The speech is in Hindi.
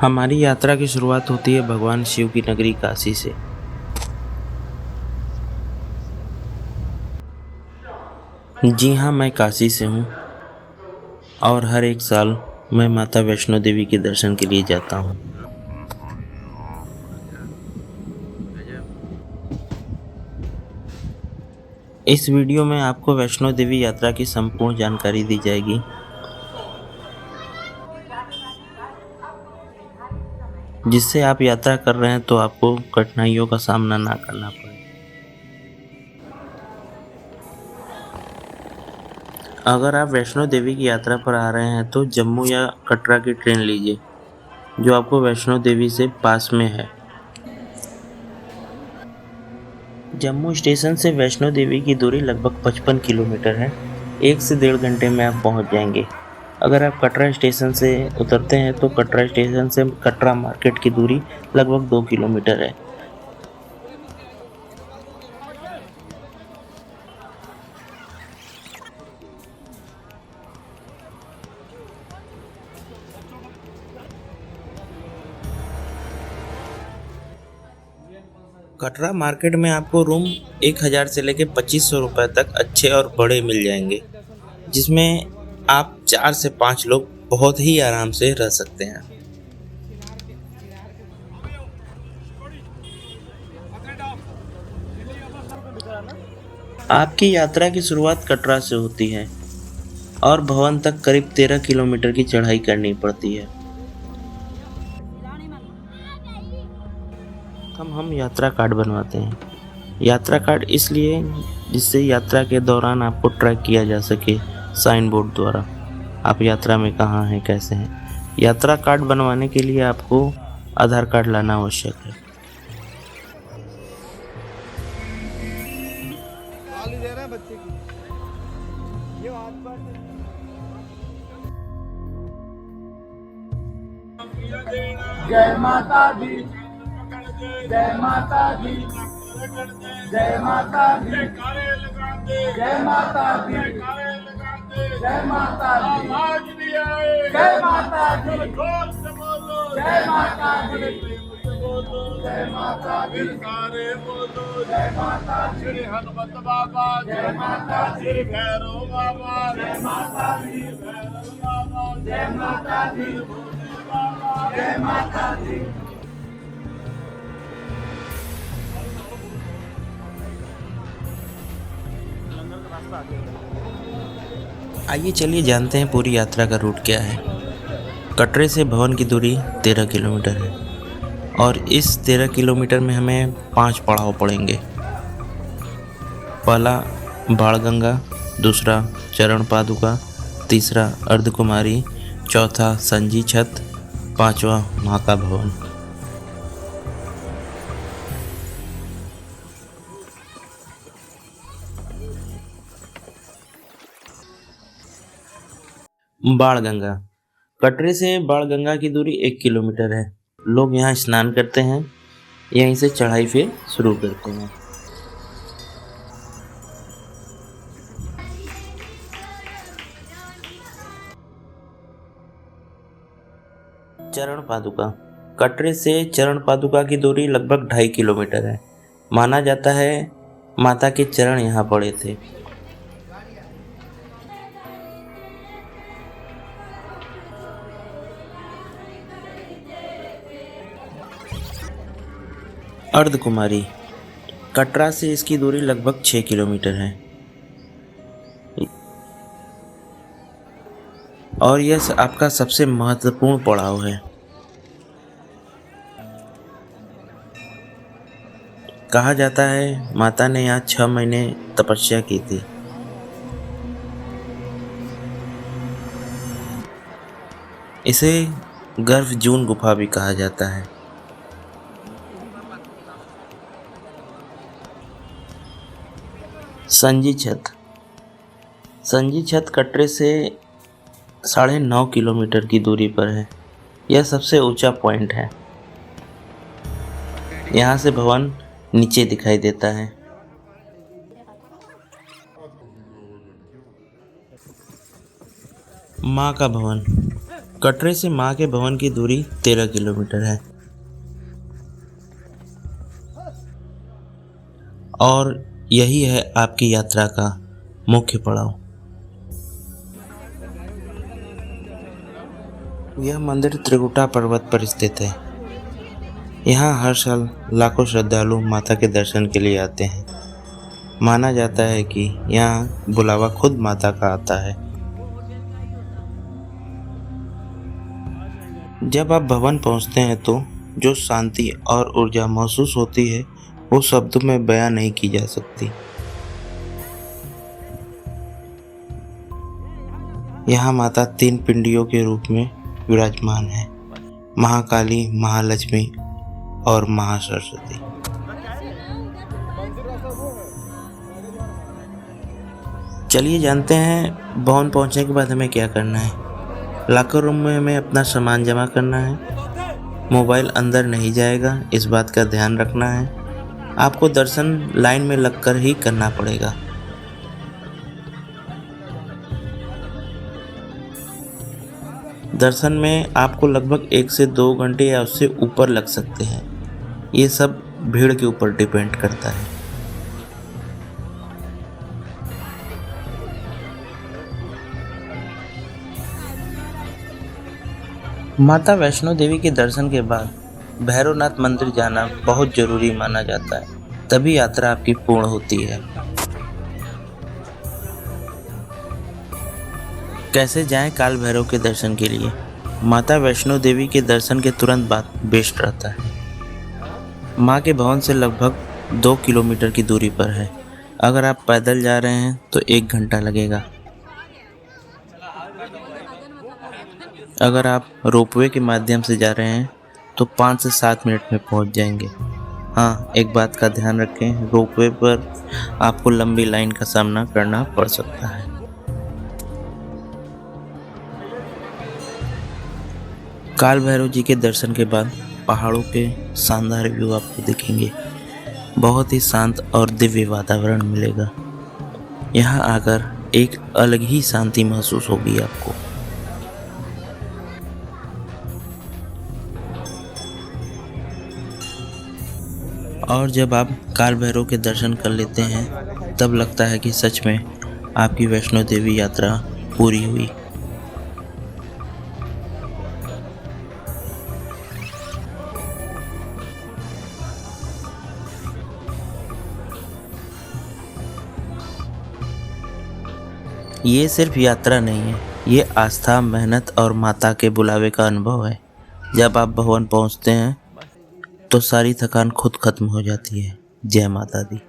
हमारी यात्रा की शुरुआत होती है भगवान शिव की नगरी काशी से। जी हाँ, मैं काशी से हूँ और हर एक साल मैं माता वैष्णो देवी के दर्शन के लिए जाता हूँ। इस वीडियो में आपको वैष्णो देवी यात्रा की संपूर्ण जानकारी दी जाएगी, जिससे आप यात्रा कर रहे हैं तो आपको कठिनाइयों का सामना ना करना पड़े। अगर आप वैष्णो देवी की यात्रा पर आ रहे हैं तो जम्मू या कटरा की ट्रेन लीजिए, जो आपको वैष्णो देवी से पास में है। जम्मू स्टेशन से वैष्णो देवी की दूरी लगभग 55 किलोमीटर है। 1 से 1.5 घंटे में आप पहुंच जाएंगे। अगर आप कटरा स्टेशन से उतरते हैं तो कटरा स्टेशन से कटरा मार्केट की दूरी लगभग 2 किलोमीटर है। कटरा मार्केट में आपको रूम 1000 से लेकर 2500 रुपये तक अच्छे और बड़े मिल जाएंगे, जिसमें आप 4 से 5 लोग बहुत ही आराम से रह सकते हैं। आपकी यात्रा की शुरुआत कटरा से होती है और भवन तक करीब 13 किलोमीटर की चढ़ाई करनी पड़ती है। हम यात्रा कार्ड बनवाते हैं। यात्रा कार्ड इसलिए जिससे यात्रा के दौरान आपको ट्रैक किया जा सके साइन बोर्ड द्वारा, आप यात्रा में कहाँ हैं, कैसे हैं। यात्रा कार्ड बनवाने के लिए आपको आधार कार्ड लाना आवश्यक है। जय माता दी, जय माता दी, जय माता दी, जय माता दी, जय माता दी, जय माता दी, जय माता दी, जय माता दी, सारे बोलो जय माता दी। श्री हनुमत बाबा जय माता दी, भैरव बाबा जय माता दी, भैरव बाबा जय माता दी, जय माता दी। आइए चलिए जानते हैं पूरी यात्रा का रूट क्या है। कटरे से भवन की दूरी 13 किलोमीटर है और इस 13 किलोमीटर में हमें 5 पड़ाव पड़ेंगे। पहला बाणगंगा, दूसरा चरण पादुका, तीसरा अर्धकुमारी, चौथा संजी छत, पांचवा माँ का भवन। बाणगंगा, कटरे से बाणगंगा की दूरी 1 किलोमीटर है। लोग यहाँ स्नान करते हैं, यहीं से चढ़ाई फिर शुरू करते हैं। चरण पादुका, कटरे से चरण पादुका की दूरी लगभग 2.5 किलोमीटर है। माना जाता है माता के चरण यहाँ पड़े थे। अर्धकुमारी, कटरा से इसकी दूरी लगभग 6 किलोमीटर है और यह आपका सबसे महत्वपूर्ण पड़ाव है। कहा जाता है माता ने यहाँ 6 महीने तपस्या की थी। इसे गर्भ जून गुफा भी कहा जाता है। संजी छत, संजी छत कटरे से 9.5 किलोमीटर की दूरी पर है। यह सबसे ऊंचा पॉइंट है। यहाँ से भवन नीचे दिखाई देता है। माँ का भवन, कटरे से मां के भवन की दूरी 13 किलोमीटर है और यही है आपकी यात्रा का मुख्य पड़ाव। यह मंदिर त्रिकुटा पर्वत पर स्थित है। यहाँ हर साल लाखों श्रद्धालु माता के दर्शन के लिए आते हैं। माना जाता है कि यहाँ बुलावा खुद माता का आता है। जब आप भवन पहुँचते हैं तो जो शांति और ऊर्जा महसूस होती है वो शब्दों में बयां नहीं की जा सकती। यहाँ माता 3 पिंडियों के रूप में विराजमान है, महाकाली, महालक्ष्मी और महासरस्वती। चलिए जानते हैं भवन पहुंचने के बाद हमें क्या करना है। लॉकर रूम में हमें अपना सामान जमा करना है। मोबाइल अंदर नहीं जाएगा, इस बात का ध्यान रखना है। आपको दर्शन लाइन में लगकर ही करना पड़ेगा। दर्शन में आपको लगभग 1 से 2 घंटे या उससे ऊपर लग सकते हैं। ये सब भीड़ के ऊपर डिपेंड करता है। माता वैष्णो देवी के दर्शन के बाद भैरवनाथ मंदिर जाना बहुत जरूरी माना जाता है, तभी यात्रा आपकी पूर्ण होती है। कैसे जाएं काल भैरव के दर्शन के लिए? माता वैष्णो देवी के दर्शन के तुरंत बाद बेस्ट रहता है। मां के भवन से लगभग 2 किलोमीटर की दूरी पर है। अगर आप पैदल जा रहे हैं तो 1 घंटा लगेगा। अगर आप रोपवे के माध्यम से जा रहे हैं तो 5 से 7 मिनट में पहुंच जाएंगे। हाँ, एक बात का ध्यान रखें, रोपवे पर आपको लंबी लाइन का सामना करना पड़ सकता है। काल भैरव जी के दर्शन के बाद पहाड़ों के शानदार व्यू आपको दिखेंगे। बहुत ही शांत और दिव्य वातावरण मिलेगा। यहाँ आकर एक अलग ही शांति महसूस होगी आपको। और जब आप काल भैरव के दर्शन कर लेते हैं तब लगता है कि सच में आपकी वैष्णो देवी यात्रा पूरी हुई। ये सिर्फ यात्रा नहीं है, ये आस्था, मेहनत और माता के बुलावे का अनुभव है। जब आप भवन पहुंचते हैं तो सारी थकान खुद खत्म हो जाती है। जय माता दी।